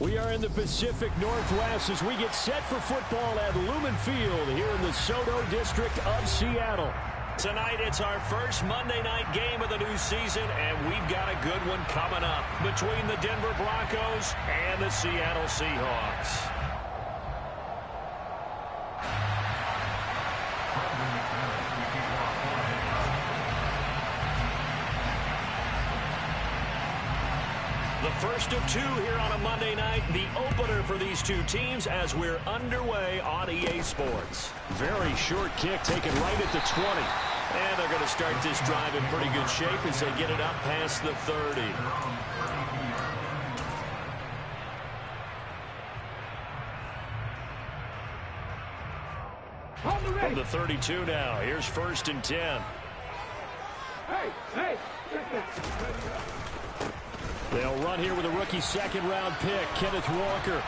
We are in the Pacific Northwest as we get set for football at Lumen Field here in the Soto District of Seattle. Tonight, it's our first Monday night game of the new season, and we've got a good one coming up between the Denver Broncos and the Seattle Seahawks. The first of two here on a Monday night, the opener for these two teams as we're underway on EA Sports. Very short kick taken right at the 20. And they're going to start this drive in pretty good shape as they get it up past the 30. From the 32 now, here's 1st and 10. They'll run here with a rookie second-round pick, Kenneth Walker.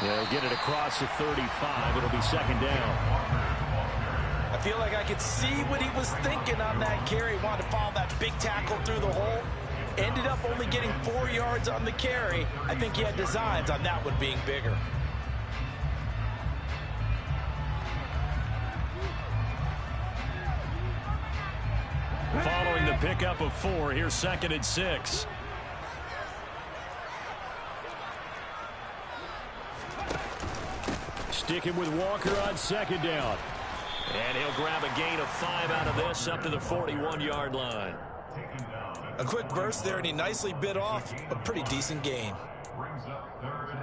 They'll get it across the 35. It'll be 2nd down. I feel like I could see what he was thinking on that carry. Wanted to follow that big tackle through the hole. Ended up only getting 4 yards on the carry. I think he had designs on that one being bigger. Following the pickup of 4, here's 2nd and 6. Sticking with Walker on 2nd down. And he'll grab a gain of 5 out of this up to the 41-yard line. A quick burst there, and he nicely bit off a pretty decent gain. Brings up 3rd and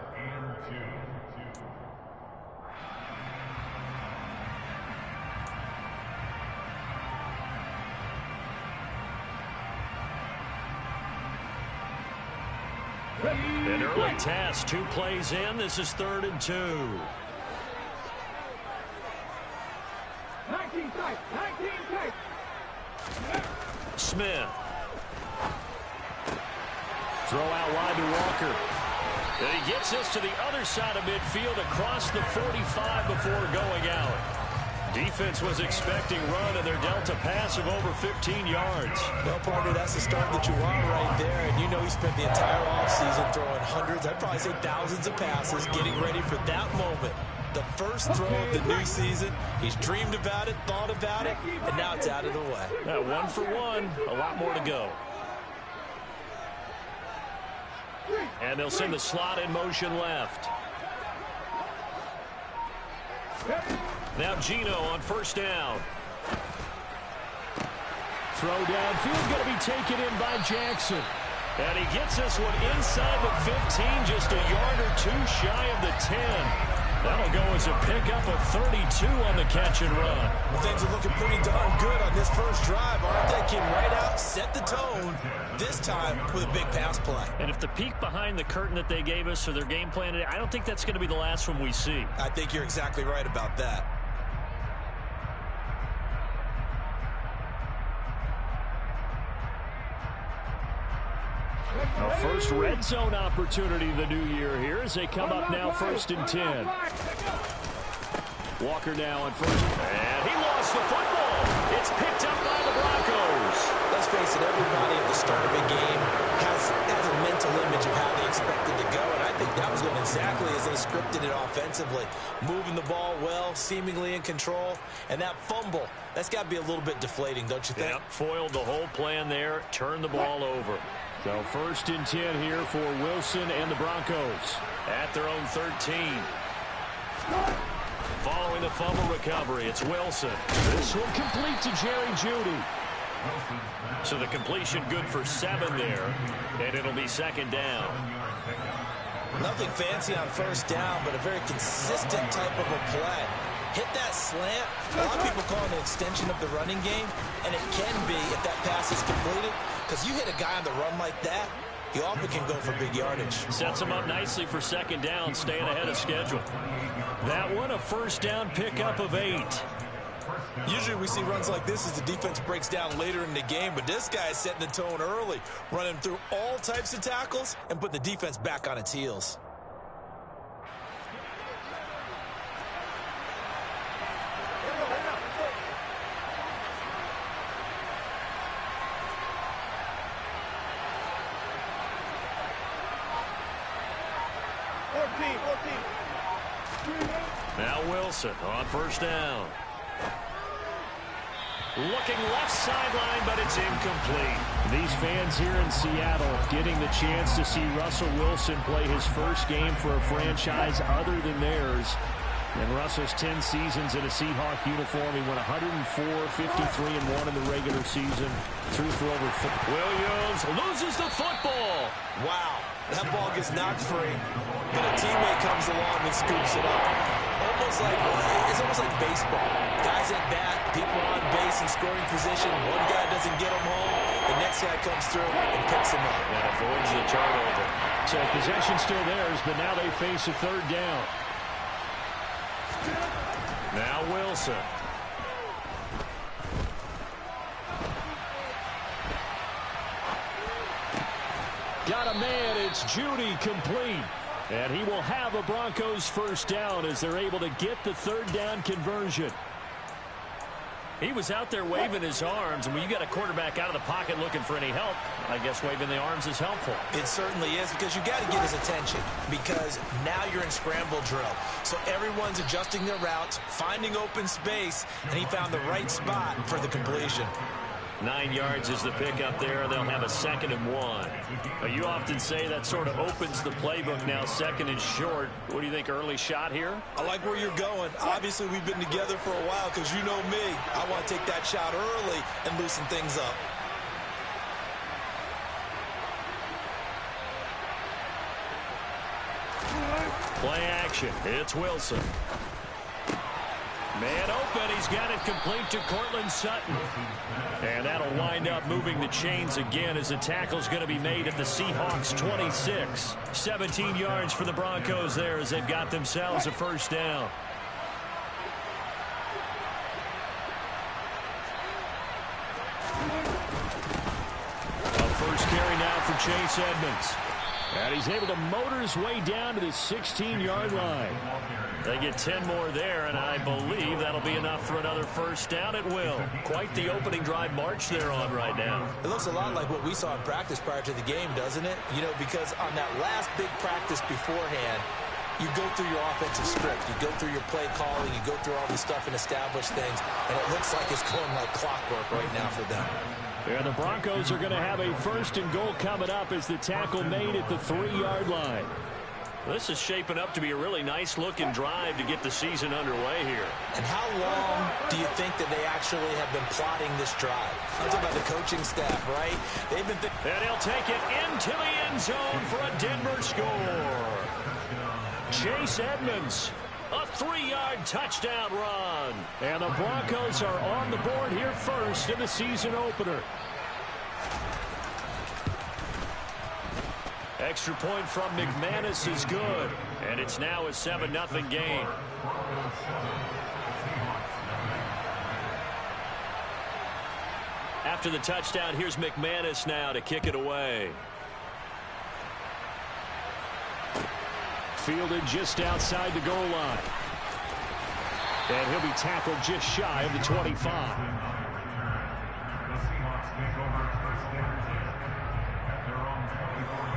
2. An early task, 2 plays in. This is 3rd and 2. 19 tight. Smith. Throw out wide to Walker. And he gets this to the other side of midfield across the 45 before going out. Defense was expecting run, and they're dealt a pass of over 15 yards. Well, partner, that's the start that you want right there. And you know he spent the entire offseason throwing hundreds, I'd probably say thousands of passes, getting ready for that moment. The first throw of the new season. He's dreamed about it, thought about it, and now it's out of the way. 1 for 1, a lot more to go. And they'll send the slot in motion left. Now Gino on 1st down. Throw downfield going to be taken in by Jackson. And he gets this one inside the 15, just a yard or 2 shy of the 10. That'll go as a pickup of 32 on the catch and run. Well, things are looking pretty darn good on this first drive, aren't they? Came right out, set the tone, this time with a big pass play. And if the peek behind the curtain that they gave us or their game plan today, I don't think that's going to be the last one we see. I think you're exactly right about that. Our first red zone opportunity of the new year here as they come up now 1st and 10. Walker now on 1st. And he lost the football. It's picked up by the Broncos. Let's face it, everybody at the start of a game has a mental image of how they expect it to go, and I think that was going exactly as they scripted it offensively. Moving the ball well, seemingly in control, and that fumble, that's got to be a little bit deflating, don't you think? Yep, foiled the whole plan there, turned the ball over. So 1st and 10 here for Wilson and the Broncos at their own 13. Following the fumble recovery, it's Wilson. This one complete to Jerry Jeudy. So the completion good for 7 there, and it'll be 2nd down. Nothing fancy on 1st down, but a very consistent type of a play. Hit that slant. A lot of people call it an extension of the running game, and it can be if that pass is completed, because you hit a guy on the run like that, you often can go for big yardage. Sets him up nicely for 2nd down, staying ahead of schedule. That one, a 1st down pickup of 8. Usually we see runs like this as the defense breaks down later in the game, but this guy is setting the tone early, running through all types of tackles and putting the defense back on its heels. Now Wilson on first down. Looking left sideline, but it's incomplete. These fans here in Seattle getting the chance to see Russell Wilson play his first game for a franchise other than theirs. In Russell's 10 seasons in a Seahawk uniform, he went 104, 53-1 in the regular season. Threw for over. Williams loses the football. Wow, that ball gets knocked free, but a teammate comes along and scoops it up. It's almost like baseball. Guys at bat, people on base in scoring position. One guy doesn't get him home. The next guy comes through and picks him up. And avoids the turnover. So possession still theirs, but now they face a third down. Now Wilson. Got a man. It's Judy complete. And he will have a Broncos first down as they're able to get the third down conversion. He was out there waving his arms, and when you got a quarterback out of the pocket looking for any help, I guess waving the arms is helpful. It certainly is, because you got to get his attention, because now you're in scramble drill. So everyone's adjusting their routes, finding open space, and he found the right spot for the completion. 9 yards is the pickup there. They'll have a 2nd and 1. But you often say that sort of opens the playbook now, 2nd and short. What do you think, early shot here? I like where you're going. Obviously, we've been together for a while, because you know me. I want to take that shot early and loosen things up. Play action. It's Wilson. Man open. He's got it complete to Cortland Sutton. And that'll wind up moving the chains again as the tackle's going to be made at the Seahawks 26. 17 yards for the Broncos there as they've got themselves a first down. A first carry now for Chase Edmonds. And he's able to motor his way down to the 16-yard line. They get 10 more there, and I believe that'll be enough for another first down at will. Quite the opening drive march they're on right now. It looks a lot like what we saw in practice prior to the game, doesn't it? You know, because on that last big practice beforehand, you go through your offensive script. You go through your play calling. You go through all this stuff and establish things, and it looks like it's going like clockwork right now for them. And the Broncos are going to have a 1st and goal coming up as the tackle made at the 3-yard line. This is shaping up to be a really nice-looking drive to get the season underway here. And how long do you think that they actually have been plotting this drive? I'm talking about the coaching staff, right? They've been. And he'll take it into the end zone for a Denver score. Chase Edmonds, a 3-yard touchdown run. And the Broncos are on the board here first in the season opener. Extra point from McManus is good. And it's now a 7-0 game. After the touchdown, here's McManus now to kick it away. Fielded just outside the goal line. And he'll be tackled just shy of the 25. The Seahawks take over first and 10 at their own 24-yard line.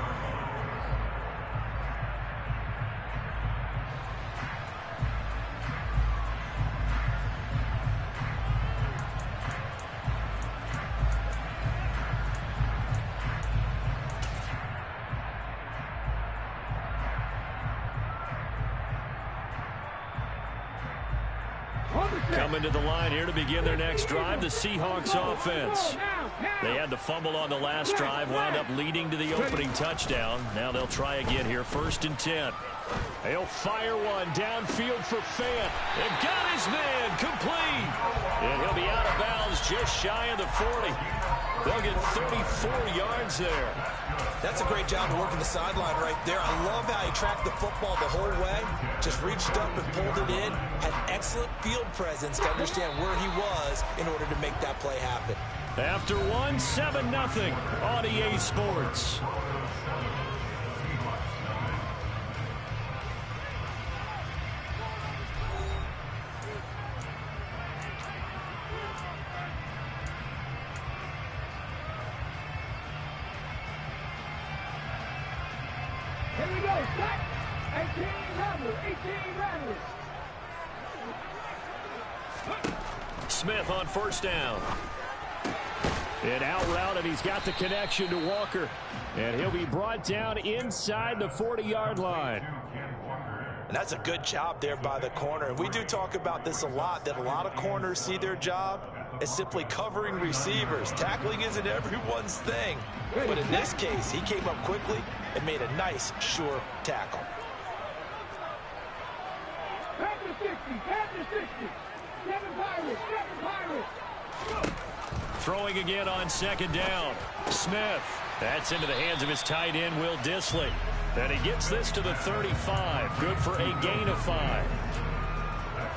Coming to the line here to begin their next drive, the Seahawks offense. They had the fumble on the last drive, wound up leading to the opening touchdown. Now they'll try again here, 1st and 10. They'll fire one downfield for Fant. They've got his man complete. And he'll be out of bounds just shy of the 40. They'll get 34 yards there. That's a great job of working the sideline right there. I love how he tracked the football the whole way. Just reached up and pulled it in. Had excellent field presence to understand where he was in order to make that play happen. After 7-0 on EA Sports. Smith on first down. An out route, and he's got the connection to Walker. And he'll be brought down inside the 40-yard line. And that's a good job there by the corner. And we do talk about this a lot, that a lot of corners see their job as simply covering receivers. Tackling isn't everyone's thing. But in this case, he came up quickly and made a nice, sure tackle. Throwing again on second down. Smith. That's into the hands of his tight end, Will Dissly. And he gets this to the 35. Good for a gain of 5.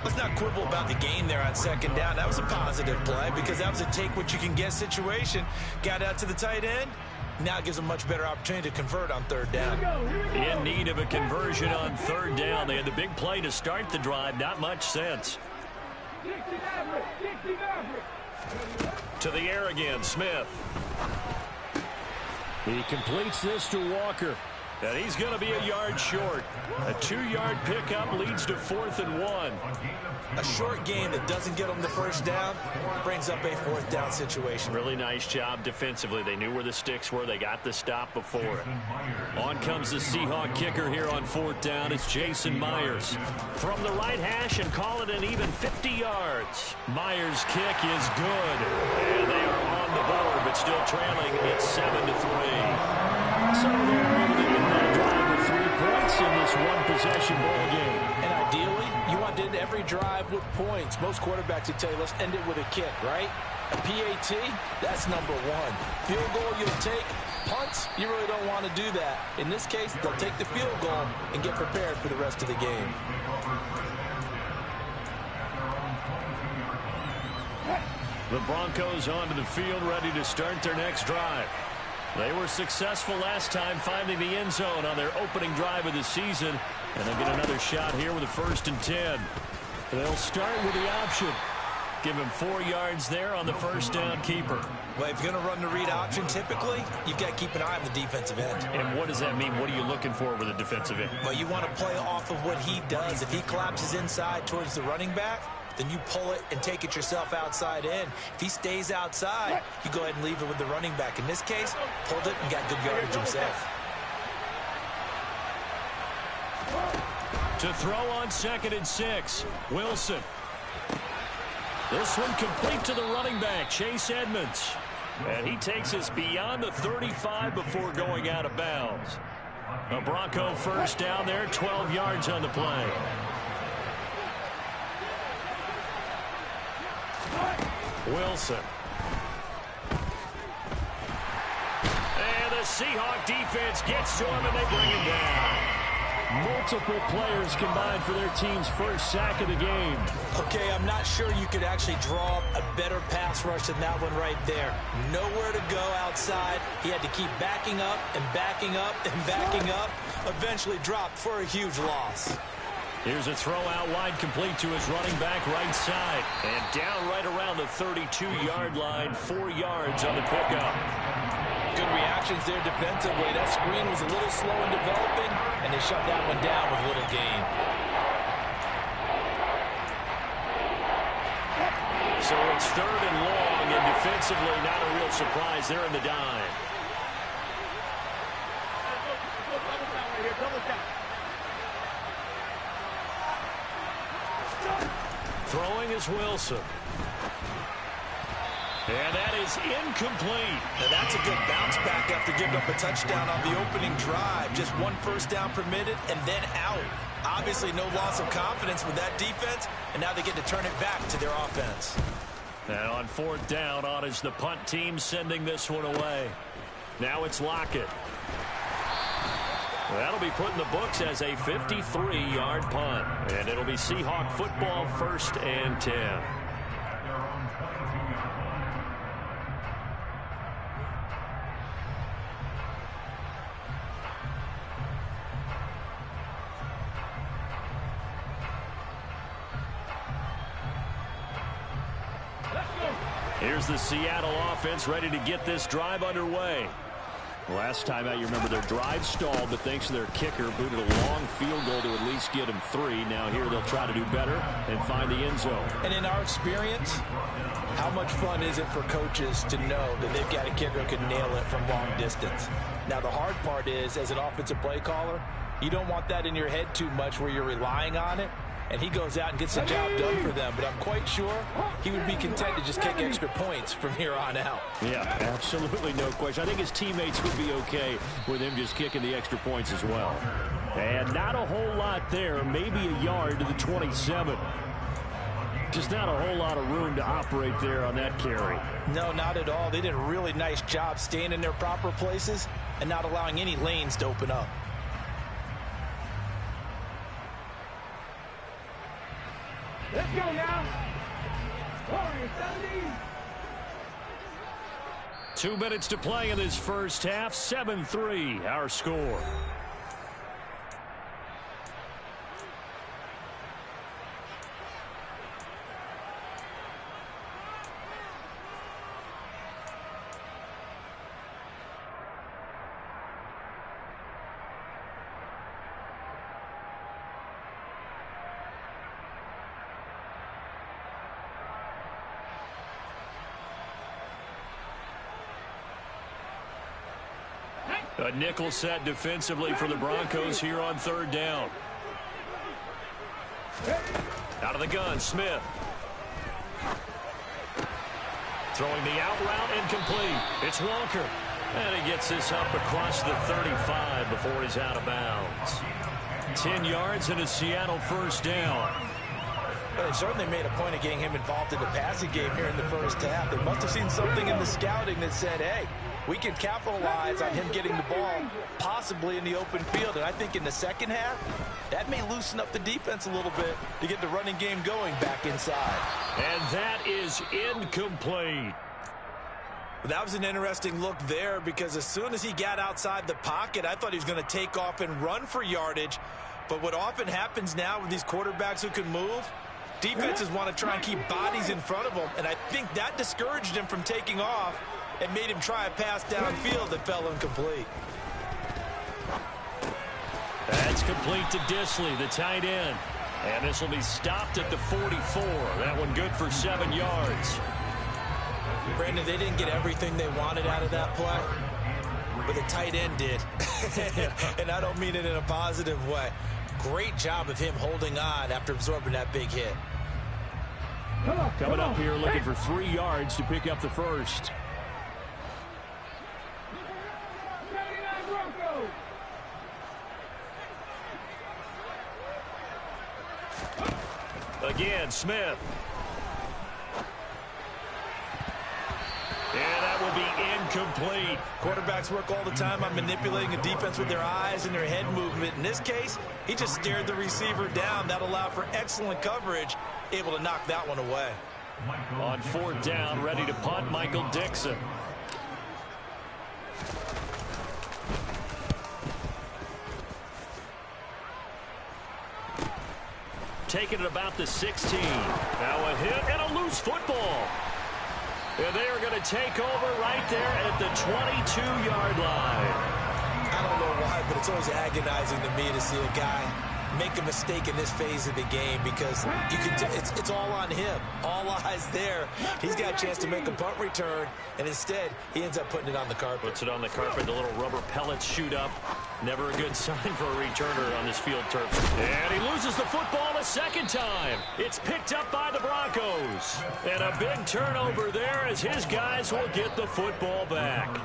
Let's not quibble about the gain there on second down. That was a positive play because that was a take-what-you-can-get situation. Got out to the tight end. Now it gives them a much better opportunity to convert on third down. In need of a conversion on third down. They had the big play to start the drive. Not much sense. To the air again, Smith. He completes this to Walker. And he's going to be a yard short. A 2-yard pickup leads to 4th and 1. A short gain that doesn't get them the first down brings up a 4th down situation. Really nice job defensively. They knew where the sticks were. They got the stop before it. On comes the Seahawk kicker here on 4th down. It's Jason Myers. From the right hash and call it an even 50 yards. Myers' kick is good. And they are on the board, but still trailing. It's 7-3. So they're able to get that drive with 3 points in this one-possession ball game. And ideally, you want to end every drive with points. Most quarterbacks would tell you, let's end it with a kick, right? A PAT, that's number 1. Field goal you'll take. Punts, you really don't want to do that. In this case, they'll take the field goal and get prepared for the rest of the game. The Broncos onto the field, ready to start their next drive. They were successful last time finding the end zone on their opening drive of the season. And they'll get another shot here with a 1st and 10. They'll start with the option. Give him 4 yards there on the first down keeper. Well, if you're going to run the read option, typically, you've got to keep an eye on the defensive end. And what does that mean? What are you looking for with a defensive end? Well, you want to play off of what he does. If he collapses inside towards the running back, then you pull it and take it yourself outside in. If he stays outside, you go ahead and leave it with the running back. In this case, pulled it and got good yardage himself. To throw on 2nd and 6, Wilson. This one complete to the running back, Chase Edmonds. And he takes us beyond the 35 before going out of bounds. A Bronco first down there, 12 yards on the play. Wilson. And the Seahawk defense gets to him, and they bring him down. Multiple players combined for their team's first sack of the game. Okay, I'm not sure you could actually draw a better pass rush than that one right there. Nowhere to go outside. He had to keep backing up and backing up and backing up. Eventually dropped for a huge loss. Here's a throw out wide, complete to his running back right side. And down right around the 32-yard line, 4 yards on the pickup. Good reactions there defensively. That screen was a little slow in developing, and they shut that one down with little gain. So it's 3rd and long, and defensively not a real surprise. They're in the dime. Throwing is Wilson. And that is incomplete. Now that's a good bounce back after giving up a touchdown on the opening drive. Just 1 first down permitted and then out. Obviously no loss of confidence with that defense, and now they get to turn it back to their offense. And on 4th down, on is the punt team sending this one away. Now it's Lockett. That'll be put in the books as a 53-yard punt. And it'll be Seahawk football, 1st and 10. Here's the Seattle offense ready to get this drive underway. Last time out, you remember their drive stalled, but thanks to their kicker, booted a long field goal to at least get him 3. Now here they'll try to do better and find the end zone. And in our experience, how much fun is it for coaches to know that they've got a kicker who can nail it from long distance? Now the hard part is, as an offensive play caller, you don't want that in your head too much where you're relying on it. And he goes out and gets the job done for them. But I'm quite sure he would be content to just kick extra points from here on out. Yeah, absolutely no question. I think his teammates would be okay with him just kicking the extra points as well. And not a whole lot there. Maybe a yard to the 27. Just not a whole lot of room to operate there on that carry. No, not at all. They did a really nice job staying in their proper places and not allowing any lanes to open up. Let's go now. 2 minutes to play in this first half. 7-3 our score. A nickel set defensively for the Broncos here on 3rd down. Out of the gun, Smith. Throwing the out route incomplete. It's Walker. And he gets this up across the 35 before he's out of bounds. 10 yards and a Seattle 1st down. Well, they certainly made a point of getting him involved in the passing game here in the first half. They must have seen something in the scouting that said, hey, we can capitalize on him getting the ball possibly in the open field. And I think in the second half, that may loosen up the defense a little bit to get the running game going back inside. And that is incomplete. That was an interesting look there because as soon as he got outside the pocket, I thought he was going to take off and run for yardage. But what often happens now with these quarterbacks who can move, defenses want to try and keep bodies in front of them. And I think that discouraged him from taking off and made him try a pass downfield that fell incomplete. That's complete to Disley, the tight end. And this will be stopped at the 44. That one good for 7 yards. Brandon, they didn't get everything they wanted out of that play, but the tight end did. And I don't mean it in a positive way. Great job of him holding on after absorbing that big hit. Coming up here looking for 3 yards to pick up the first. Again, Smith. And that will be incomplete. Quarterbacks work all the time on manipulating a defense with their eyes and their head movement. In this case, he just stared the receiver down. That allowed for excellent coverage, able to knock that one away. On 4th down, ready to punt, Michael Dixon. Taking it about the 16. Now a hit and a loose football. And they are going to take over right there at the 22-yard line. I don't know why, but it's always agonizing to me to see a guy make a mistake in this phase of the game because you can it's all on him. All eyes there. He's got a chance to make a punt return, and instead he ends up putting it on the carpet. Puts it on the carpet. The little rubber pellets shoot up. Never a good sign for a returner on this field turf. And he loses the football a second time. It's picked up by the Broncos. And a big turnover there as his guys will get the football back.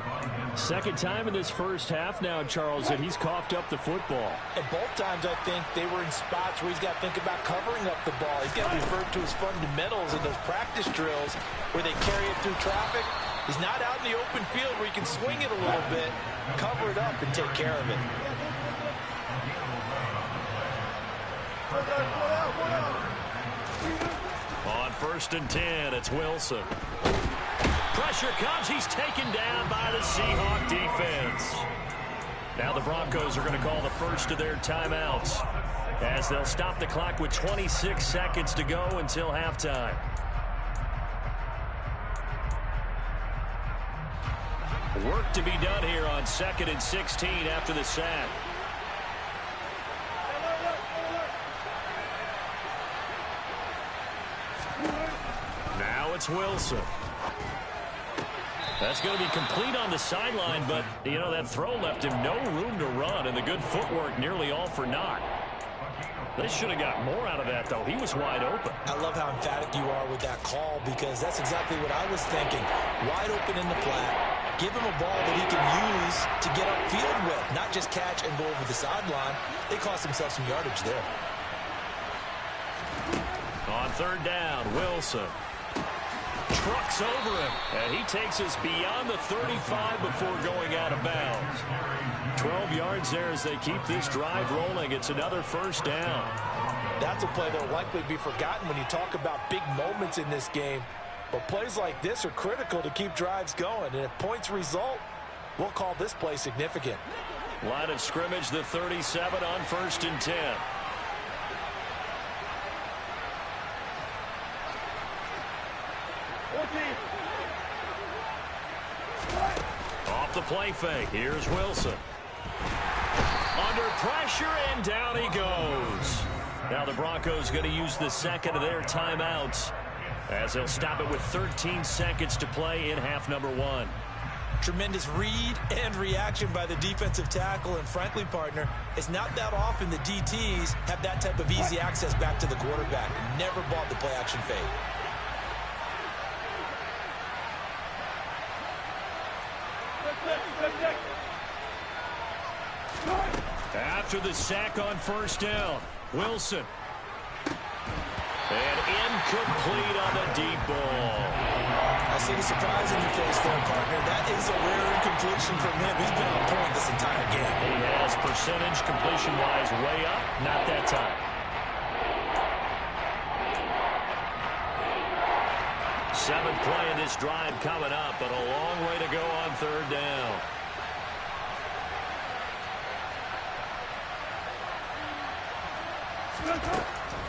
Second time in this first half now, Charles, that he's coughed up the football. And both times I think they were in spots where he's got to think about covering up the ball. He's got to refer to his fundamentals in those practice drills where they carry it through traffic. He's not out in the open field where he can swing it a little bit, cover it up, and take care of it. On 1st and 10, it's Wilson. Pressure comes. He's taken down by the Seahawks defense. Now the Broncos are going to call the first of their timeouts as they'll stop the clock with 26 seconds to go until halftime. Work to be done here on 2nd and 16 after the sack. Now it's Wilson. That's going to be complete on the sideline, but, you know, that throw left him no room to run, and the good footwork nearly all for naught. They should have got more out of that, though. He was wide open. I love how emphatic you are with that call, because that's exactly what I was thinking. Wide open in the flat. Give him a ball that he can use to get upfield with, not just catch and go over the sideline. They cost themselves some yardage there. On 3rd down, Wilson trucks over him, and he takes us beyond the 35 before going out of bounds. 12 yards there as they keep this drive rolling. It's another 1st down. That's a play that will likely be forgotten when you talk about big moments in this game. But plays like this are critical to keep drives going. And if points result, we'll call this play significant. Line of scrimmage, the 37 on 1st and 10. Off the play fake. Here's Wilson. Under pressure, and down he goes. Now the Broncos going to use the 2nd of their timeouts, as they'll stop it with 13 seconds to play in half number 1. Tremendous read and reaction by the defensive tackle. And frankly, partner, it's not that often the DTs have that type of easy access back to the quarterback. Never bought the play action fade. After the sack on 1st down, Wilson. And incomplete on the deep ball. I see the surprise in your face there, partner. That is a rare incompletion from him. He's been on point this entire game. He has percentage completion-wise way up. Not that time. Seventh play in this drive coming up, but a long way to go on 3rd down.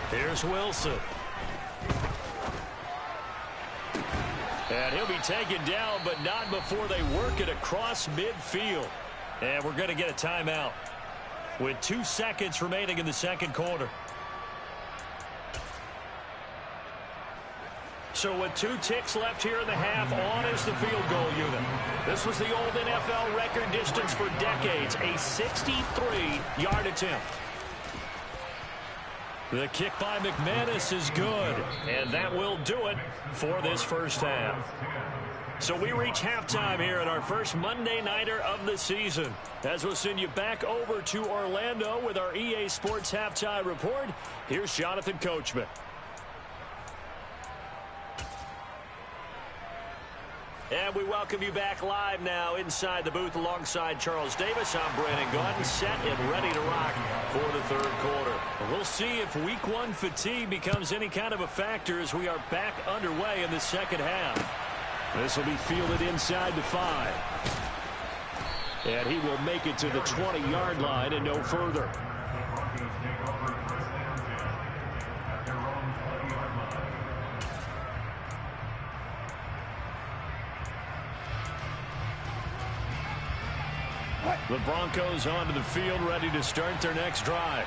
Here's Wilson. And he'll be taken down, but not before they work it across midfield. And we're going to get a timeout with 2 seconds remaining in the 2nd quarter. So with 2 ticks left here in the half, on is the field goal unit. This was the old NFL record distance for decades, a 63-yard attempt. The kick by McManus is good, and that will do it for this 1st half. So we reach halftime here at our first Monday Nighter of the season, as we'll send you back over to Orlando with our EA Sports Halftime Report. Here's Jonathan Coachman. And we welcome you back live now inside the booth alongside Charles Davis. I'm Brandon Gaudin, set and ready to rock for the 3rd quarter. We'll see if Week 1 fatigue becomes any kind of a factor as we are back underway in the 2nd half. This will be fielded inside the 5. And he will make it to the 20-yard line and no further. The Broncos onto the field, ready to start their next drive.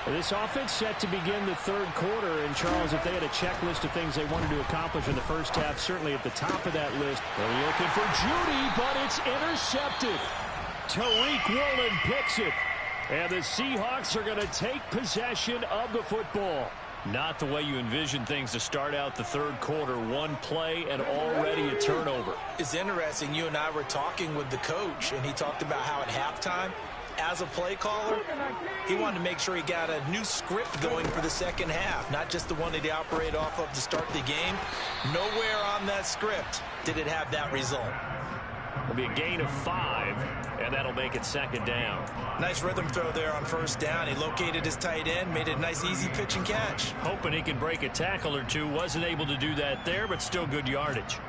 This offense set to begin the 3rd quarter. And, Charles, if they had a checklist of things they wanted to accomplish in the 1st half, certainly at the top of that list. They're looking for Judy, but it's intercepted. Tariq Woolen picks it. And the Seahawks are going to take possession of the football. Not the way you envision things to start out the 3rd quarter. 1 play and already a turnover. It's interesting. You and I were talking with the coach, and he talked about how at halftime, as a play caller, he wanted to make sure he got a new script going for the 2nd half, not just the one that he operated off of to start the game. Nowhere on that script did it have that result. It'll be a gain of 5, and that'll make it 2nd down. Nice rhythm throw there on 1st down. He located his tight end, made it a nice easy pitch and catch. Hoping he can break a tackle or two. Wasn't able to do that there, but still good yardage.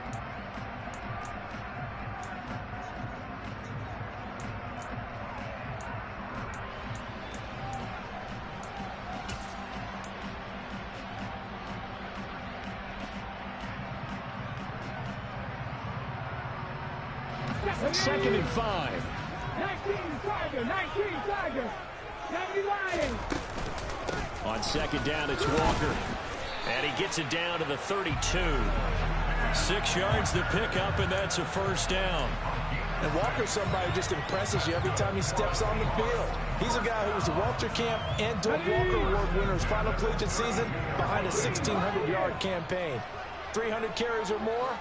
2nd and 5. 19 Tiger, 19 Tiger. 70 Lions. On 2nd down, it's Walker. And he gets it down to the 32. 6 yards to pick up, and that's a 1st down. And Walker's somebody who just impresses you every time he steps on the field. He's a guy who was the Walter Camp and Doug Walker Award winner's final collegiate season behind a 1,600-yard campaign. 300 carries or more,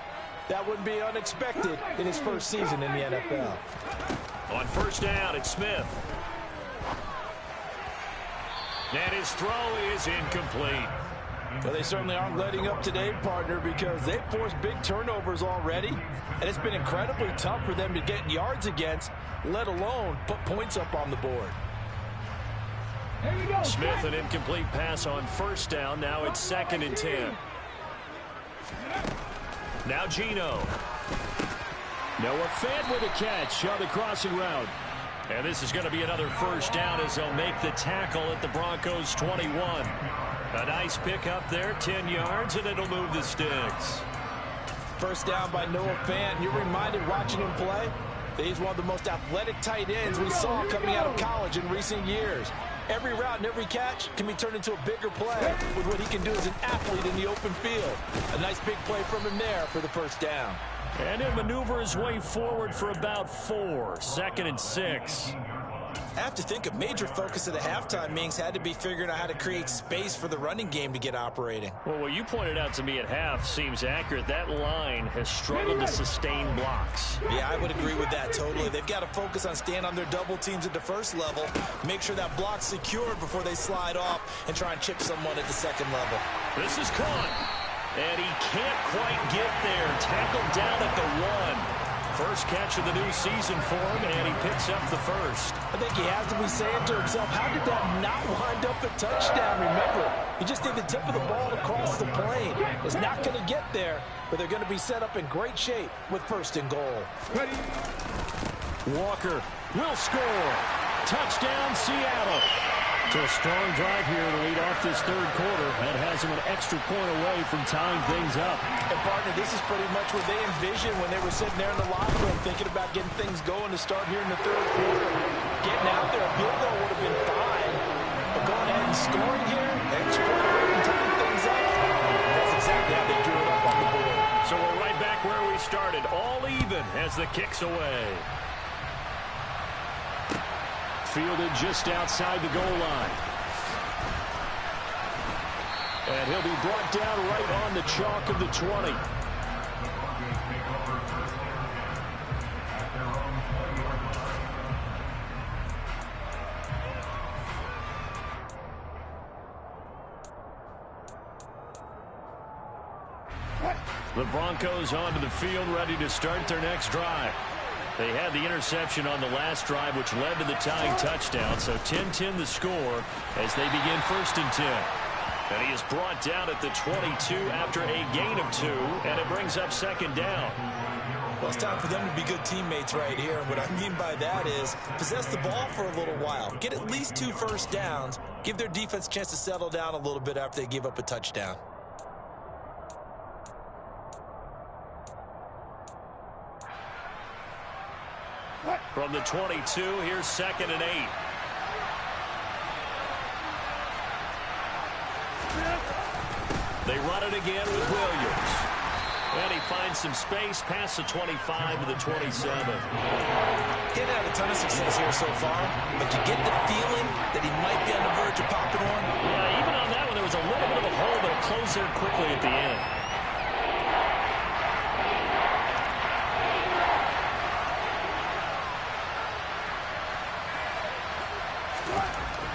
that wouldn't be unexpected in his first season in the NFL. On 1st down, it's Smith. And his throw is incomplete. Well, they certainly aren't letting up today, partner, because they've forced big turnovers already, and it's been incredibly tough for them to get yards against, let alone put points up on the board. Smith, an incomplete pass on 1st down. Now it's 2nd and 10. Now Geno. Noah Fant with a catch on the crossing route. And this is going to be another 1st down as they'll make the tackle at the Broncos 21. A nice pickup there, 10 yards, and it'll move the sticks. 1st down by Noah Fant. You're reminded watching him play that he's one of the most athletic tight ends we saw coming out of college in recent years. Every route and every catch can be turned into a bigger play with what he can do as an athlete in the open field. A nice big play from him there for the 1st down. And he'll maneuver his way forward for about 4. 2nd and 6. I have to think a major focus of the halftime meetings had to be figuring out how to create space for the running game to get operating. Well, what you pointed out to me at half seems accurate. That line has struggled to sustain blocks. Yeah, I would agree with that totally. They've got to focus on staying on their double teams at the 1st level, make sure that block's secured before they slide off and try and chip someone at the 2nd level. This is caught, and he can't quite get there. Tackled down at the 1. First catch of the new season for him, and he picks up the 1st. I think he has to be saying to himself, how did that not wind up a touchdown? Remember, he just did the tip of the ball across the plane. It's not going to get there, but they're going to be set up in great shape with 1st and goal. Walker will score. Touchdown, Seattle. So a strong drive here to lead off this 3rd quarter. That has him an extra point away from tying things up. And, partner, this is pretty much what they envisioned when they were sitting there in the locker room thinking about getting things going to start here in the 3rd quarter. Getting out there, a field goal would have been fine. But going ahead and scoring here, extra point away from tying things up, that's exactly how they drew it up on the board. So we're right back where we started, all even as the kick's away. Fielded just outside the goal line. And he'll be brought down right on the chalk of the 20. The Broncos onto the field, ready to start their next drive. They had the interception on the last drive, which led to the tying touchdown. So 10-10 the score as they begin 1st and 10. And he is brought down at the 22 after a gain of 2, and it brings up 2nd down. Well, it's time for them to be good teammates right here. And what I mean by that is possess the ball for a little while. Get at least 2 1st downs. Give their defense a chance to settle down a little bit after they give up a touchdown. From the 22, here's 2nd and 8. They run it again with Williams. And he finds some space past the 25 to the 27. He's had a ton of success here so far, but you get the feeling that he might be on the verge of popping one. Yeah, even on that one, there was a little bit of a hole, but it closed there quickly at the end.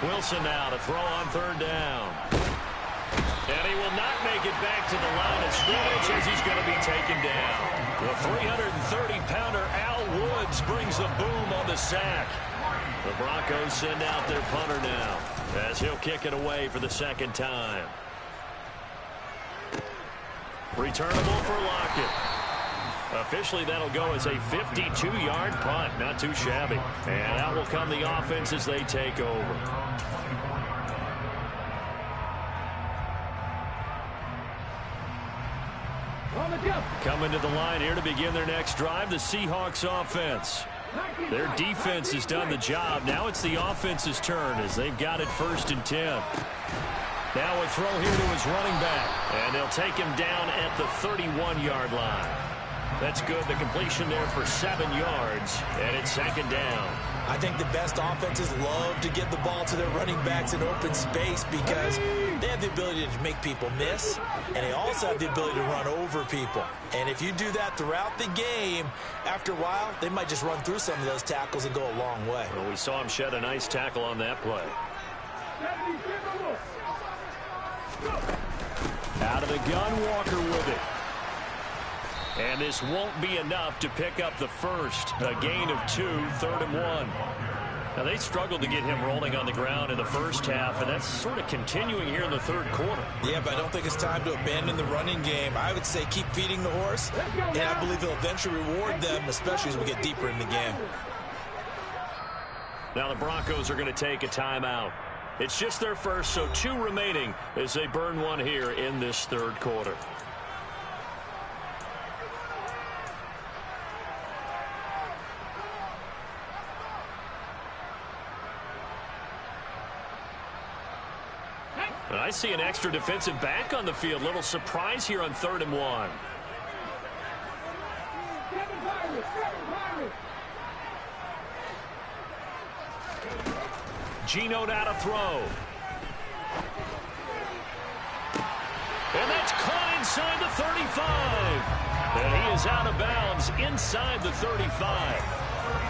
Wilson now to throw on 3rd down. And he will not make it back to the line of scrimmage as he's going to be taken down. The 330-pounder Al Woods brings the boom on the sack. The Broncos send out their punter now as he'll kick it away for the 2nd time. Returnable for Lockett. Officially, that'll go as a 52-yard punt. Not too shabby. And out will come the offense as they take over. Coming to the line here to begin their next drive, the Seahawks offense. Their defense has done the job. Now it's the offense's turn as they've got it 1st and 10. Now a throw here to his running back. And they'll take him down at the 31-yard line. That's good. The completion there for 7 yards. And it's 2nd down. I think the best offenses love to give the ball to their running backs in open space because they have the ability to make people miss, and they also have the ability to run over people. And if you do that throughout the game, after a while, they might just run through some of those tackles and go a long way. Well, we saw him shed a nice tackle on that play. Out of the gun, Walker with it. And this won't be enough to pick up the first. A gain of 2, 3rd and 1. Now, they struggled to get him rolling on the ground in the first half, and that's sort of continuing here in the 3rd quarter. Yeah, but I don't think it's time to abandon the running game. I would say keep feeding the horse, and I believe he'll eventually reward them, especially as we get deeper in the game. Now the Broncos are going to take a timeout. It's just their first, so 2 remaining as they burn one here in this 3rd quarter. I see an extra defensive back on the field. Little surprise here on 3rd and 1. Geno now to throw. And that's caught inside the 35. And he is out of bounds inside the 35.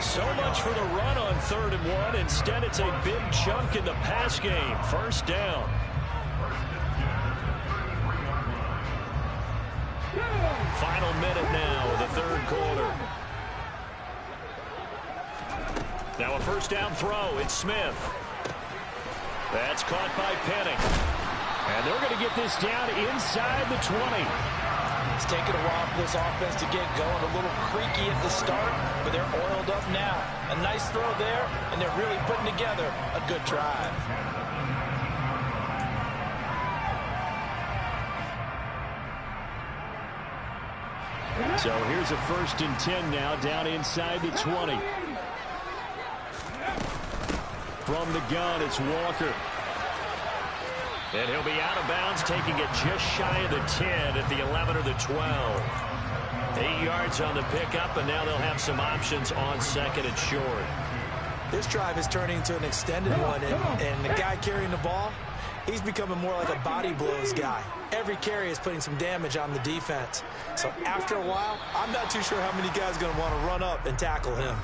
So much for the run on 3rd and 1. Instead, it's a big chunk in the pass game. 1st down. Final minute now of the 3rd quarter. Now a 1st down throw. It's Smith. That's caught by Penning. And they're going to get this down inside the 20. It's taken a while for this offense to get going. A little creaky at the start, but they're oiled up now. A nice throw there, and they're really putting together a good drive. So here's a 1st and 10 now, down inside the 20. From the gun, it's Walker. And he'll be out of bounds, taking it just shy of the 10 at the 11 or the 12. 8 yards on the pickup, and now they'll have some options on 2nd and short. This drive is turning into an extended one, and the guy carrying the ball, he's becoming more like a body blows guy. Every carry is putting some damage on the defense. So after a while, I'm not too sure how many guys are going to want to run up and tackle him.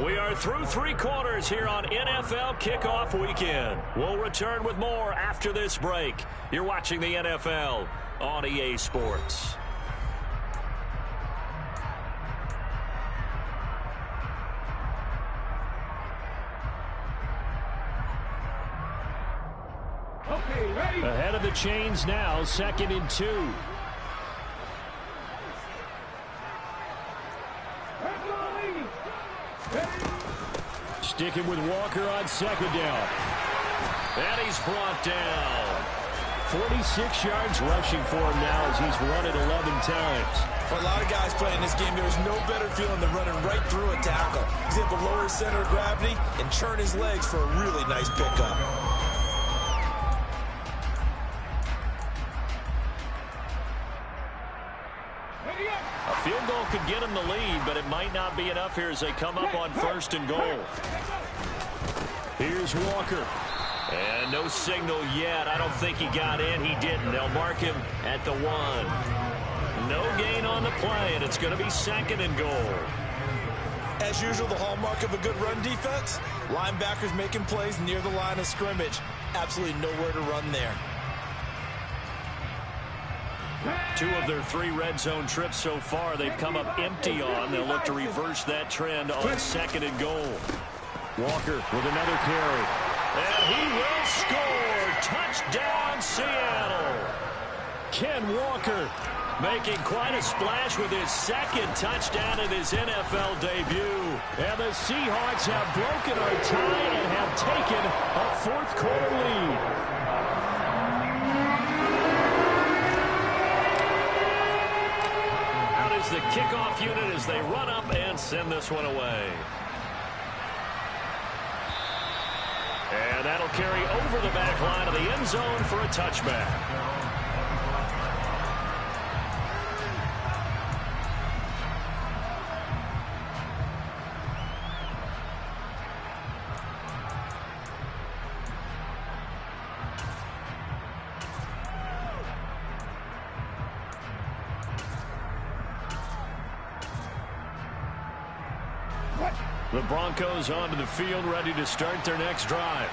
We are through 3 quarters here on NFL Kickoff Weekend. We'll return with more after this break. You're watching the NFL on EA Sports. Ahead of the chains now, 2nd and 2. Sticking with Walker on 2nd down. And he's brought down. 46 yards rushing for him now as he's run it 11 times. For a lot of guys playing this game, there's no better feeling than running right through a tackle. He's able to lower his center of gravity and churn his legs for a really nice pickup. A field goal could get him the lead, but it might not be enough here as they come up on 1st and goal. Here's Walker. And no signal yet. I don't think he got in. He didn't. They'll mark him at the 1. No gain on the play, and it's going to be 2nd and goal. As usual, the hallmark of a good run defense, linebackers making plays near the line of scrimmage. Absolutely nowhere to run there. 2 of their 3 red zone trips so far they've come up empty on. They'll look to reverse that trend on 2nd and goal. Walker with another carry. And he will score. Touchdown, Seattle. Ken Walker making quite a splash with his 2nd touchdown in his NFL debut. And the Seahawks have broken our tie and have taken a 4th quarter lead. is the kickoff unit as they run up and send this one away. And that'll carry over the back line of the end zone for a touchback. The Broncos onto the field, ready to start their next drive.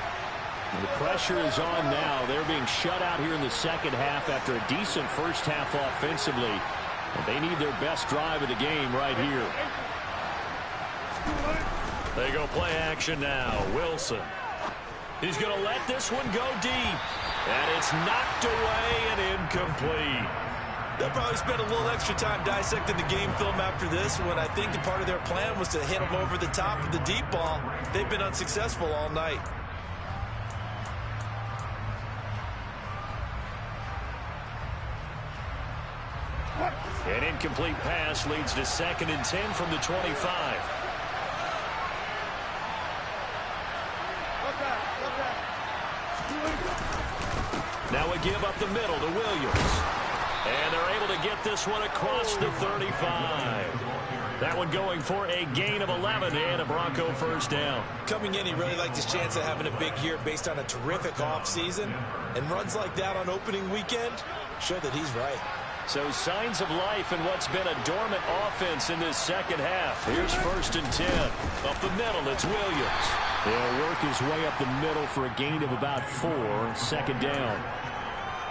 The pressure is on now. They're being shut out here in the second half after a decent first half offensively. And they need their best drive of the game right here. They go play action now. Wilson. He's going to let this one go deep. And it's knocked away and incomplete. They'll probably spend a little extra time dissecting the game film after this when I think the part of their plan was to hit them over the top of the deep ball. They've been unsuccessful all night. An incomplete pass leads to 2nd and 10 from the 25. Now a give up the middle to Williams. And they're able to get this one across the 35. That one going for a gain of 11 and a Bronco first down. Coming in, he really liked his chance of having a big year based on a terrific offseason. And runs like that on opening weekend show that he's right. So signs of life in what's been a dormant offense in this second half. Here's 1st and 10. Up the middle, it's Williams. He'll work his way up the middle for a gain of about 4. 2nd down.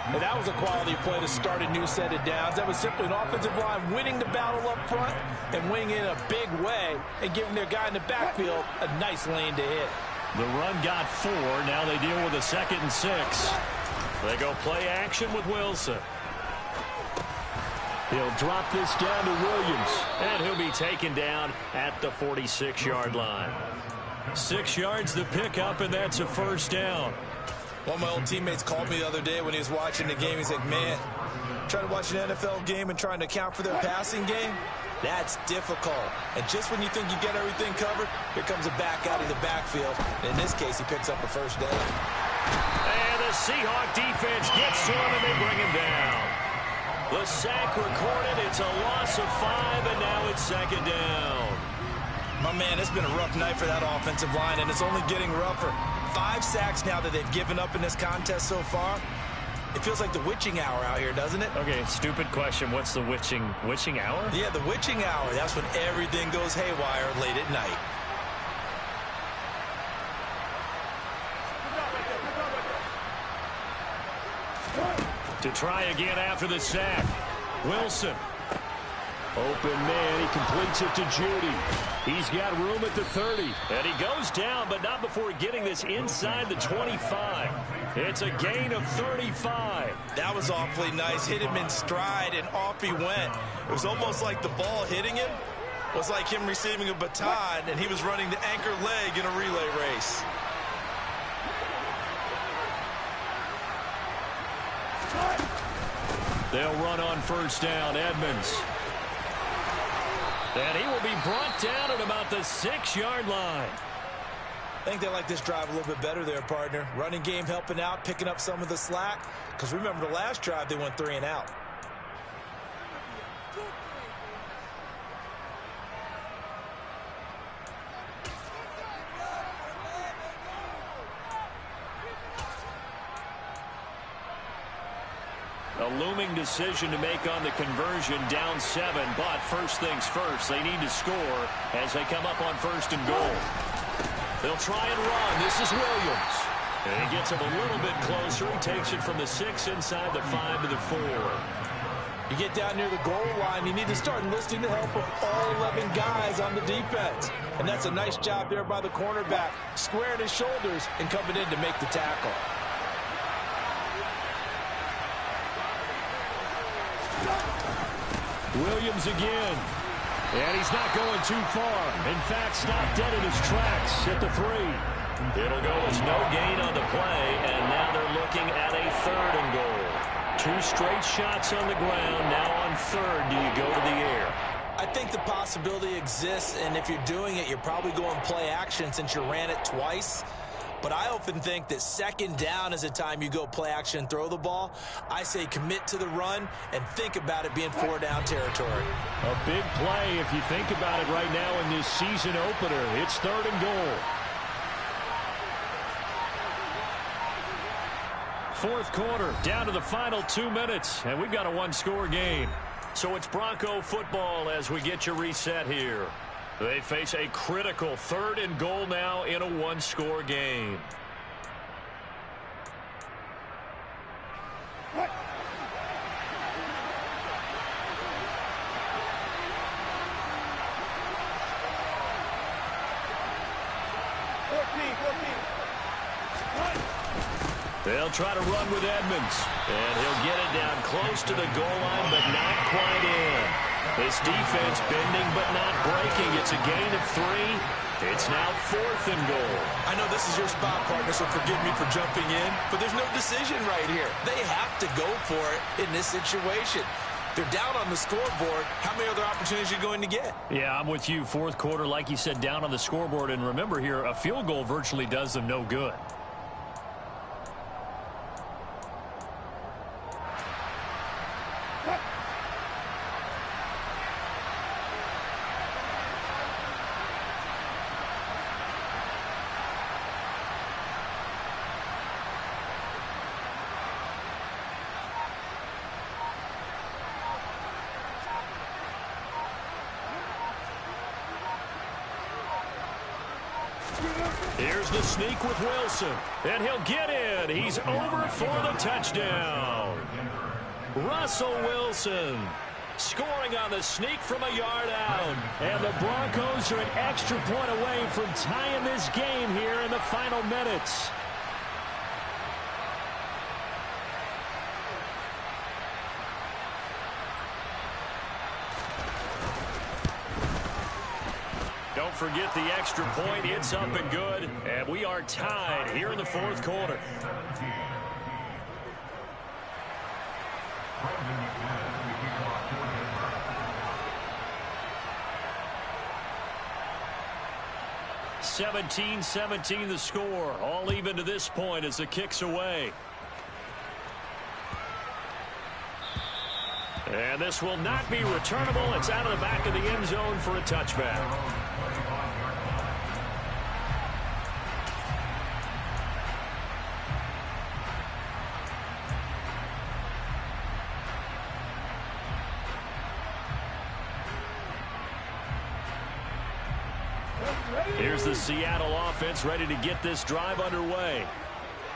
And that was a quality play to start a new set of downs. That was simply an offensive line winning the battle up front and winning in a big way and giving their guy in the backfield a nice lane to hit. The run got 4. Now they deal with a 2nd and 6. They go play action with Wilson. He'll drop this down to Williams, and he'll be taken down at the 46-yard line. 6 yards the pickup, and that's a first down. One of my old teammates called me the other day when he was watching the game. He's like, man, trying to watch an NFL game and trying to account for their passing game, that's difficult. And just when you think you get everything covered, here comes a back out of the backfield. And in this case, he picks up a first down. And the Seahawks defense gets to him, and they bring him down. The sack recorded. It's a loss of 5, and now it's 2nd down. My man, it's been a rough night for that offensive line, and it's only getting rougher. 5 sacks now that they've given up in this contest so far. It feels like the witching hour out here, doesn't it? Okay, stupid question. What's the witching hour? Yeah, the witching hour. That's when everything goes haywire late at night. To try again after the sack. Wilson. Open man, he completes it to Judy. He's got room at the 30. And he goes down, but not before getting this inside the 25. It's a gain of 35. That was awfully nice. Hit him in stride, and off he went. It was almost like the ball hitting him was like him receiving a baton, and he was running the anchor leg in a relay race. They'll run on first down. Edmonds. And he will be brought down at about the 6-yard line. I think they like this drive a little bit better there, partner. Running game helping out, picking up some of the slack. Because remember the last drive, they went 3 and out. A looming decision to make on the conversion, down 7, but first things first, they need to score as they come up on 1st and goal. They'll try and run. This is Williams. And he gets him a little bit closer. He takes it from the 6 inside the 5 to the 4. You get down near the goal line, you need to start enlisting the help of all 11 guys on the defense. And that's a nice job there by the cornerback, squaring his shoulders and coming in to make the tackle. Williams again. And he's not going too far. In fact, stopped dead in his tracks at the 3. It'll go as no gain on the play, and now they're looking at a 3rd and goal. 2 straight shots on the ground. Now on 3rd, do you go to the air? I think the possibility exists, and if you're doing it, you're probably going play action since you ran it twice. But I often think that 2nd down is the time you go play action and throw the ball. I say commit to the run and think about it being 4-down territory. A big play if you think about it right now in this season opener. It's 3rd and goal. 4th quarter, down to the final 2 minutes, and we've got a 1-score game. So it's Bronco football as we get you reset here. They face a critical 3rd and goal now in a 1-score game. They'll try to run with Edmonds, and he'll get it down close to the goal line, but not quite in. This defense bending but not breaking. It's a gain of 3. It's now 4th and goal. I know this is your spot, partner, so forgive me for jumping in, but there's no decision right here. They have to go for it in this situation. They're down on the scoreboard. How many other opportunities are you going to get? Yeah, I'm with you. 4th quarter, like you said, down on the scoreboard. And remember here, a field goal virtually does them no good. Here's the sneak with Wilson, and he'll get in. He's over for the touchdown. Russell Wilson scoring on the sneak from a yard out. And the Broncos are an extra point away from tying this game here in the final minutes. Don't forget the extra point. It's up and good. And we are tied here in the 4th quarter. 17-17 the score. All even to this point as the kick's away. And this will not be returnable. It's out of the back of the end zone for a touchback. Here's the Seattle offense ready to get this drive underway.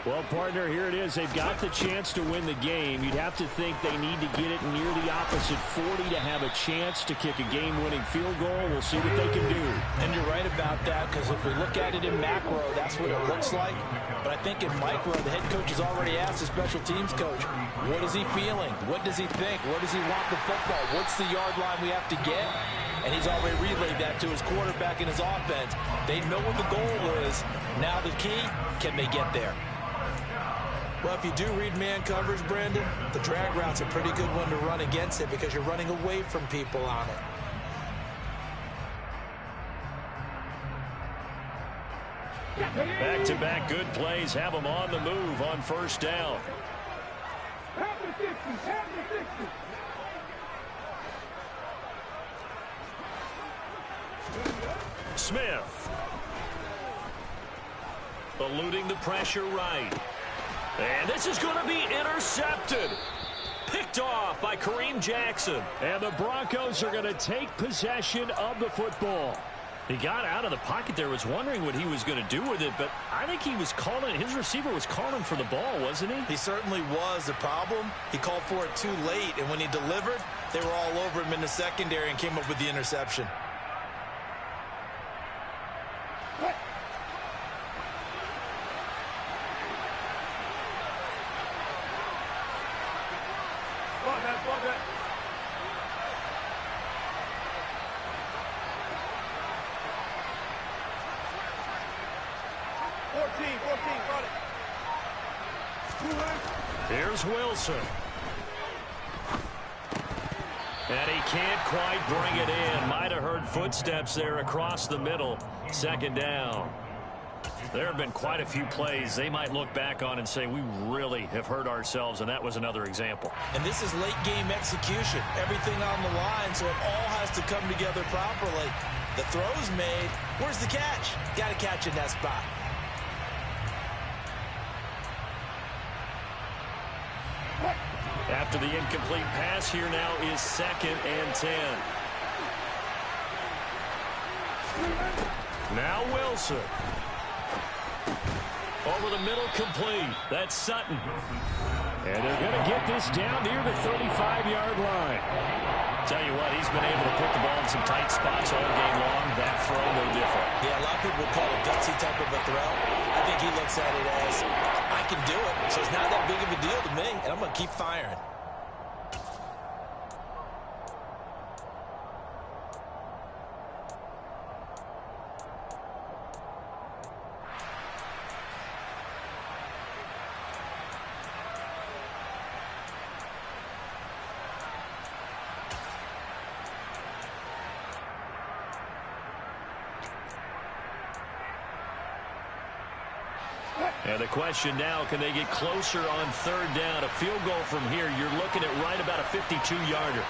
Well, partner, here it is. They've got the chance to win the game. You'd have to think they need to get it near the opposite 40 to have a chance to kick a game-winning field goal. We'll see what they can do. And you're right about that, because if we look at it in macro, that's what it looks like. But I think in micro, the head coach has already asked the special teams coach, what is he feeling? What does he think? Where does he want the football? What's the yard line we have to get? And he's already relayed that to his quarterback and his offense. They know what the goal is. Now the key, can they get there? Well, if you do read man coverage, Brandon, the drag route's a pretty good one to run against it because you're running away from people on it. Back-to-back good plays have them on the move on first down. Smith. Eluding the pressure right. And this is going to be intercepted. Picked off by Kareem Jackson. And the Broncos are going to take possession of the football. He got out of the pocket there, was wondering what he was going to do with it, but I think he was calling, his receiver was calling for the ball, wasn't he? He certainly was. The problem, he called for it too late, and when he delivered, they were all over him in the secondary and came up with the interception. Here's Wilson. And he can't quite bring it in. Might have heard footsteps there across the middle. Second down. There have been quite a few plays they might look back on and say, we really have hurt ourselves, and that was another example. And this is late game execution. Everything on the line, so it all has to come together properly. The throw's made. Where's the catch? Got to catch in that spot. After the incomplete pass, here now is 2nd and 10. Now Wilson. Over the middle, complete. That's Sutton. And they're going to get this down near the 35-yard line. Tell you what, he's been able to put the ball in some tight spots all game long. That throw, no different. Yeah, a lot of people call it gutsy type of a throw. I think he looks at it as, I can do it, so it's not that big of a deal to me, and I'm going to keep firing. And the question now, can they get closer on 3rd down? A field goal from here, you're looking at right about a 52-yarder.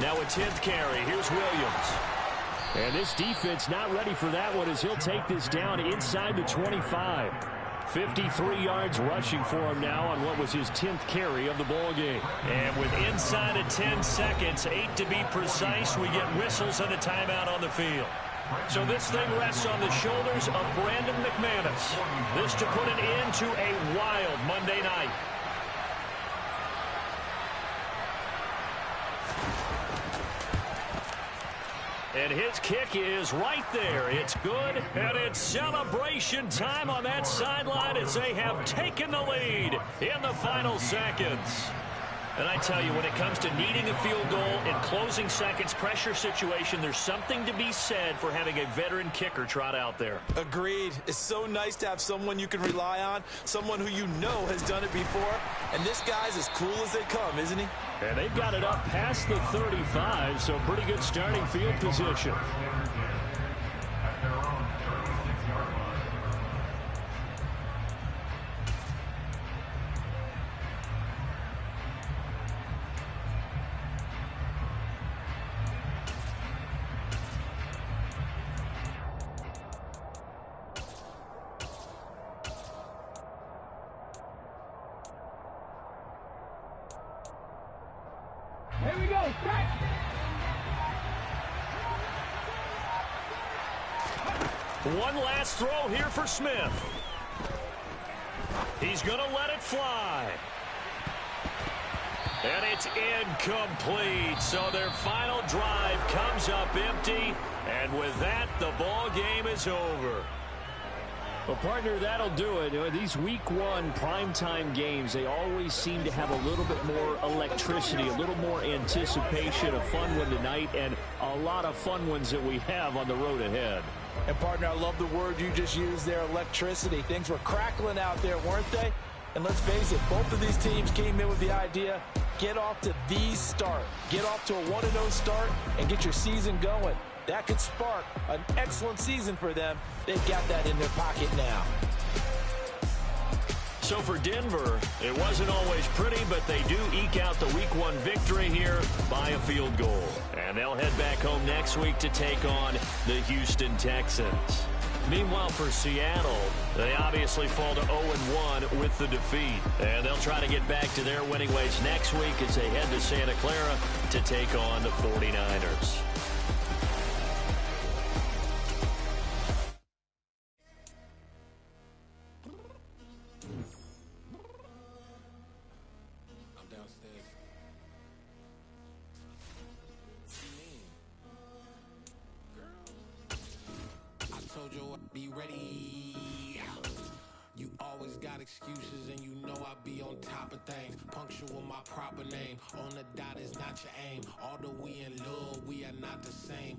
Now a 10th carry. Here's Williams. And this defense not ready for that one as he'll take this down inside the 25. 53 yards rushing for him now on what was his 10th carry of the ball game. And with inside of 10 seconds, 8 to be precise, we get whistles and a timeout on the field. So this thing rests on the shoulders of Brandon McManus. This to put an end to a wild Monday night. And his kick is right there. It's good, and it's celebration time on that sideline as they have taken the lead in the final seconds. And I tell you, when it comes to needing a field goal in closing seconds, pressure situation, there's something to be said for having a veteran kicker trot out there. Agreed. It's so nice to have someone you can rely on, someone who you know has done it before. And this guy's as cool as they come, isn't he? And they've got it up past the 35, so pretty good starting field position. At their own 36-yard line. Here we go. Strike. One last throw here for Smith. He's going to let it fly. And it's incomplete. So their final drive comes up empty. And with that, the ball game is over. Well, partner, that'll do it. These Week 1 primetime games, they always seem to have a little bit more electricity, a little more anticipation, a fun one tonight, and a lot of fun ones that we have on the road ahead. And, partner, I love the word you just used there, electricity. Things were crackling out there, weren't they? And let's face it, both of these teams came in with the idea, get off to the start. Get off to a 1-0 start and get your season going. That could spark an excellent season for them. They've got that in their pocket now. So for Denver, it wasn't always pretty, but they do eke out the Week 1 victory here by a field goal. And they'll head back home next week to take on the Houston Texans. Meanwhile, for Seattle, they obviously fall to 0-1 with the defeat. And they'll try to get back to their winning ways next week as they head to Santa Clara to take on the 49ers. Be ready. You always got excuses and you know I be on top of things. Punctual my proper name. On the dot is not your aim. Although we in love, we are not the same.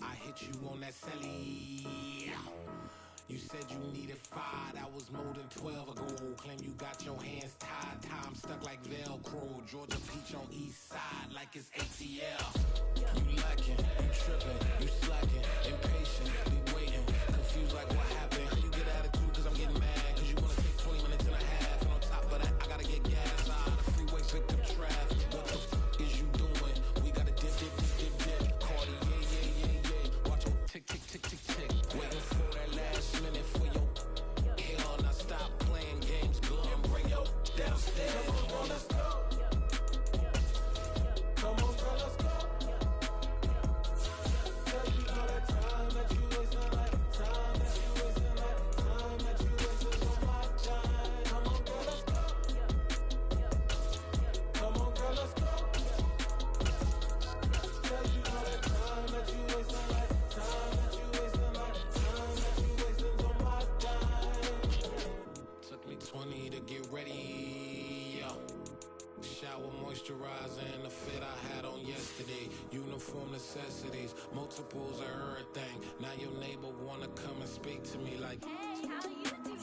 I hit you on that celly. You said you needed 5, that was more than 12 ago. Claim you got your hands tied, time stuck like Velcro. Georgia Peach on east side like it's ATL. You lacking, you tripping, you slacking, impatient, be waiting, confused like what happened. How you get attitude cause I'm getting mad, cause you wanna take 20 minutes and a half. And on top of that, I gotta get gas out of the freeway, pick up traffic. What the f*** is you doing? We gotta dip. Cardi, yeah. Watch your tick. Waiting for that last minute for your hell. Now stop playing games, go and bring your downstairs. Come on, girl, let's go. Come on, girl, let's go. Tell you all that time that you wasting, like time that you wasting, like time that you wasting on my time. Come on, girl, let's go. Come on, girl, let's go. Tell you all that time that you wasting, like time that you wasting, like time that you wasting on my time. Took me 20 to get ready. Shower moisturizer and the fit I had on yesterday. Uniform necessities, multiples of everything. Now your neighbor wanna come and speak to me like, hey, how you doing?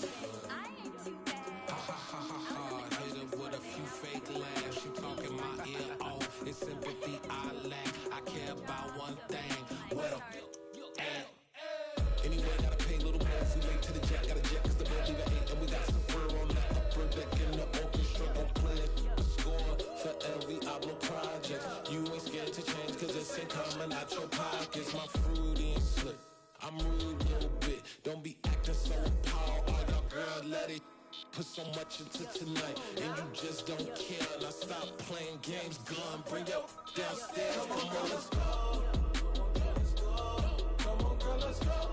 I ain't too bad. ha. Hit her with a few fake laughs. She talking my ear off. It's sympathy I lack. I care about one thing. What a at. Anyway, gotta pay a little more. We late to the jet, got a jet cause the bed leave at 8. And we got some fur on the upper deck in the orchestra. Don't play it. Score for every album project. You ain't scared to change cause it's ain't coming out your pockets. My fruity and slick. I'm rude a little bit. Don't be acting so appalled. All y'all girl, let it put so much into tonight. And you just don't care. Now stop playing games. Gun, bring your downstairs. Come on, girl, let's go. Come on, girl, let's go.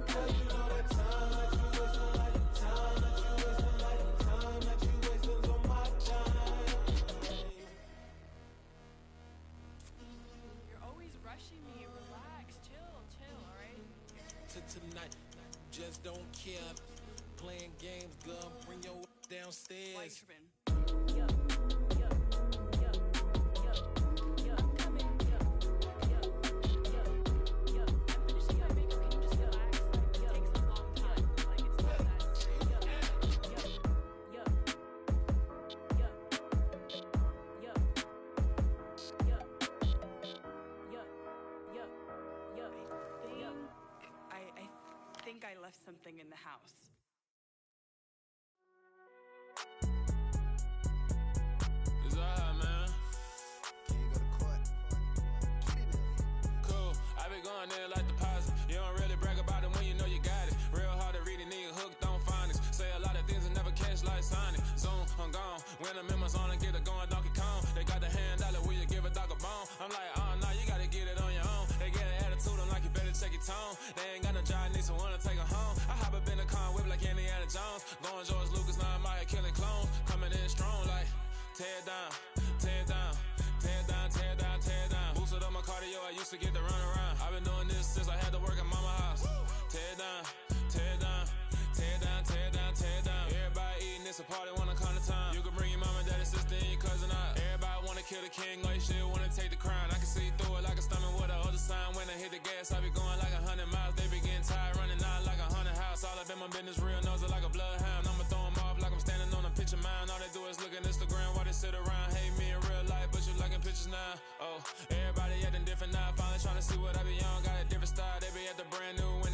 Tell you all that time that you wasting, like time that you wasting, like time that you wasting on my time. You're always rushing me. Relax, chill, alright? To tonight, just don't care. Playing games, gun, bring your downstairs. Why you tripping? I think I left something in the house. It's alright, man. Can you go to court? Get it now. Cool, I been going there like deposit. You don't really brag about it when you know you got it. Real hard to read a nigga hooked on phonics. Say a lot of things and never catch like Sonic. Zoom, I'm gone. When I'm in my zone and get it going Donkey Kong. They got the $100, will you give a dog a bone? I'm like, oh no, you gotta get it on your own. They get an attitude, I'm like, you better check your tone. They ain't got no job, need someone to take her home. I hop up in the car, whip like Indiana Jones. Going George Lucas, now I'm out here killing clones. Coming in strong like, tear down, tear down, tear down, tear down, tear down. Boosted up my cardio, I used to get to run around. I've been doing this since I had to work at mama house. Tear down, tear down, tear down, tear down, tear down. Everybody eating, it's a party, wanna come to time. You can bring your mama, daddy, sister, and your cousin out. Everybody wanna kill the king, like shit, wanna take the crown. I can see through it like a stomach with a other sign. When I hit the gas, I be going like 100 miles. They be getting tired, running out like 100 house. All up in my business, real nose like a bloodhound. I'ma throw 'em off like I'm standing on a picture mound. All they do is look at Instagram while they sit around. Hate me in real life, but you liking pictures now. Oh, everybody acting different now. Finally trying to see what I be on. Got a different style, they be at the brand new when